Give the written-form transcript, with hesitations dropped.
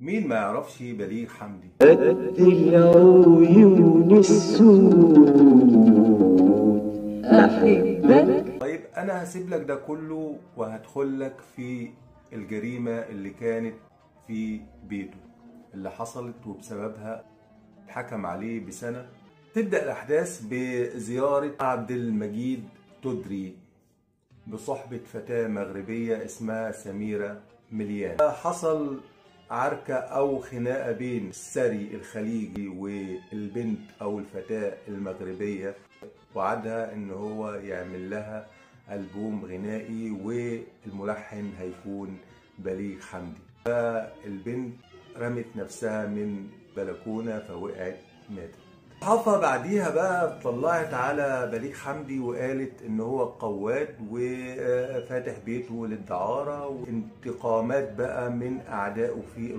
مين ما يعرفش بليغ حمدي؟ قد العيون السود أحبك. طيب انا هسيب لك ده كله وهدخل لك في الجريمة اللي كانت في بيته، اللي حصلت وبسببها اتحكم عليه بسنة. تبدأ الأحداث بزيارة عبد المجيد تدري بصحبة فتاة مغربية اسمها سميرة مليان. حصل عركة أو خناقة بين السري الخليجي والبنت أو الفتاة المغربية، وعدها إن هو يعمل لها ألبوم غنائي والملحن هيكون بليغ حمدي. فالبنت رمت نفسها من بلكونة فوقعت ماتت. الصحافة بعديها بقى طلعت على بليغ حمدي وقالت ان هو قواد وفاتح بيته للدعارة وانتقامات بقى من اعدائه في